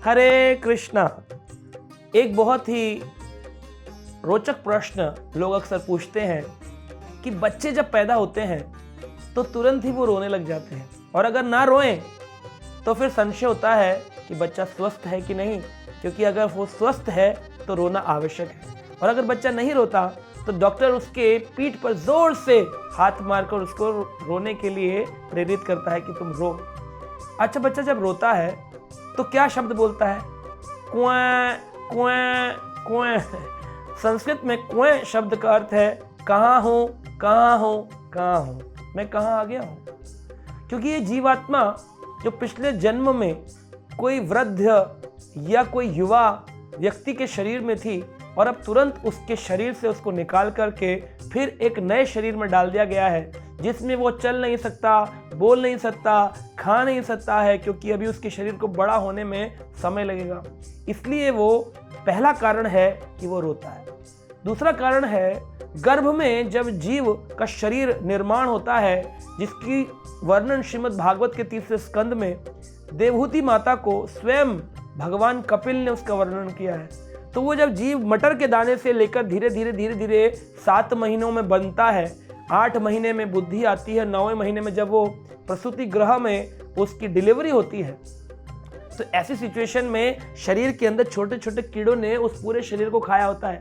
हरे कृष्णा। एक बहुत ही रोचक प्रश्न लोग अक्सर पूछते हैं कि बच्चे जब पैदा होते हैं तो तुरंत ही वो रोने लग जाते हैं, और अगर ना रोएं तो फिर संशय होता है कि बच्चा स्वस्थ है कि नहीं, क्योंकि अगर वो स्वस्थ है तो रोना आवश्यक है, और अगर बच्चा नहीं रोता तो डॉक्टर उसके पीठ पर जोर से हाथ मारकर उसको रोने के लिए प्रेरित करता है कि तुम रो। अच्छा, बच्चा जब रोता है तो क्या शब्द बोलता है? क्वें क्वें क्वें। संस्कृत में क्वें शब्द का अर्थ है कहाँ हूँ, कहाँ हूँ, कहाँ हूँ, मैं कहाँ आ गया हूँ। क्योंकि ये जीवात्मा जो पिछले जन्म में कोई वृद्ध या कोई युवा व्यक्ति के शरीर में थी और अब तुरंत उसके शरीर से उसको निकाल करके फिर एक नए शरीर में डाल दिया गया है, जिसमें वो चल नहीं सकता, बोल नहीं सकता, खा नहीं सकता है, क्योंकि अभी उसके शरीर को बड़ा होने में समय लगेगा। इसलिए वो पहला कारण है कि वो रोता है। दूसरा कारण है, गर्भ में जब जीव का शरीर निर्माण होता है, जिसकी वर्णन श्रीमद् भागवत के 30वें स्कंद में देवहूति माता को स्वयं भगवान कपिल ने उसका वर्णन किया है। तो वो जब जीव मटर के दाने से लेकर धीरे धीरे 7 महीनों में बनता है, 8 महीने में बुद्धि आती है, 9वें महीने में जब वो प्रसूति गृह में उसकी डिलीवरी होती है, तो ऐसी सिचुएशन में शरीर के अंदर छोटे छोटे कीड़ों ने उस पूरे शरीर को खाया होता है।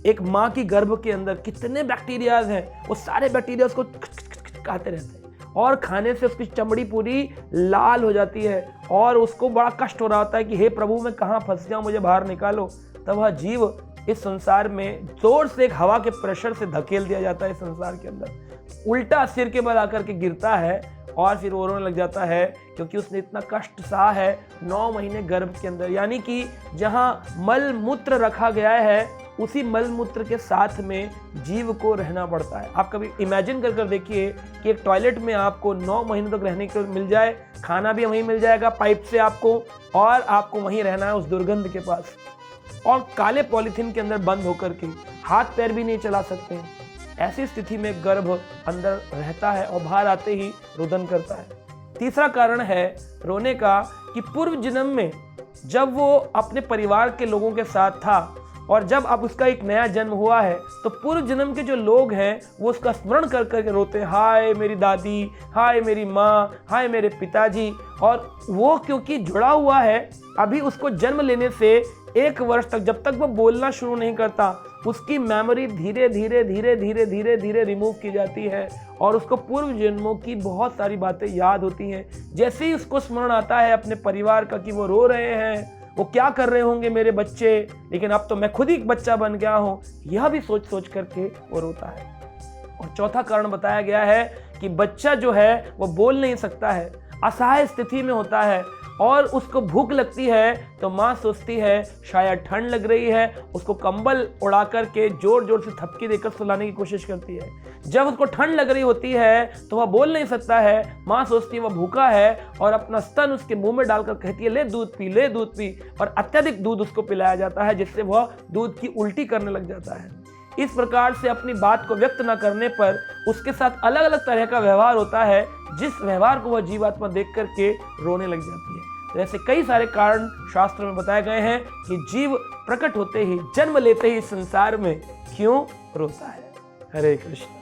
एक माँ की गर्भ के अंदर कितने बैक्टीरियाज हैं, वो सारे बैक्टीरिया उसको खाते रहते हैं और खाने से उसकी चमड़ी पूरी लाल हो जाती है और उसको बड़ा कष्ट हो रहा होता है कि हे प्रभु, मैं कहाँ फंस जाऊँ, मुझे बाहर निकालो। तब वह जीव इस संसार में जोर से एक हवा के प्रेशर से धकेल दिया जाता है। इस संसार के अंदर उल्टा सिर के बल आकर के गिरता है और फिर वो रोने लग जाता है, क्योंकि उसने इतना कष्ट सहा है 9 महीने गर्भ के अंदर। यानी कि जहाँ मल मूत्र रखा गया है, उसी मल मूत्र के साथ में जीव को रहना पड़ता है। आप कभी इमेजिन कर देखिए कि एक टॉयलेट में आपको 9 महीने तक रहने को मिल जाए, खाना भी वहीं मिल जाएगा पाइप से आपको, और आपको वहीं रहना है उस दुर्गंध के पास, और काले पॉलीथीन के अंदर बंद होकर के हाथ पैर भी नहीं चला सकते हैं। ऐसी स्थिति में गर्भ अंदर रहता है और बाहर आते ही रुदन करता है। तीसरा कारण है रोने का कि पूर्व जन्म में जब वो अपने परिवार के लोगों के साथ था और जब अब उसका एक नया जन्म हुआ है, तो पूर्व जन्म के जो लोग हैं वो उसका स्मरण कर करके रोते हैं, हाय मेरी दादी, हाय मेरी माँ, हाय मेरे पिताजी। और वो क्योंकि जुड़ा हुआ है, अभी उसको जन्म लेने से 1 वर्ष तक, जब तक वो बोलना शुरू नहीं करता, उसकी मेमोरी धीरे धीरे रिमूव की जाती है और उसको पूर्व जन्मों की बहुत सारी बातें याद होती हैं। जैसे ही उसको स्मरण आता है अपने परिवार का कि वो रो रहे हैं, वो क्या कर रहे होंगे मेरे बच्चे, लेकिन अब तो मैं खुद ही एक बच्चा बन गया हूँ, यह भी सोच सोच करके वो रोता है। और चौथा कारण बताया गया है कि बच्चा जो है वो बोल नहीं सकता है, असहाय स्थिति में होता है और उसको भूख लगती है, तो माँ सोचती है शायद ठंड लग रही है, उसको कंबल उड़ा करके जोर जोर से थपकी देकर सुलाने की कोशिश करती है। जब उसको ठंड लग रही होती है तो वह बोल नहीं सकता है, माँ सोचती है वह भूखा है और अपना स्तन उसके मुंह में डालकर कहती है ले दूध पी, ले दूध पी, और अत्यधिक दूध उसको पिलाया जाता है, जिससे वह दूध की उल्टी करने लग जाता है। इस प्रकार से अपनी बात को व्यक्त न करने पर उसके साथ अलग अलग तरह का व्यवहार होता है, जिस व्यवहार को वह जीवात्मा देख करके रोने लग जाती है। तो ऐसे कई सारे कारण शास्त्र में बताए गए हैं कि जीव प्रकट होते ही, जन्म लेते ही संसार में क्यों रोता है। हरे कृष्ण।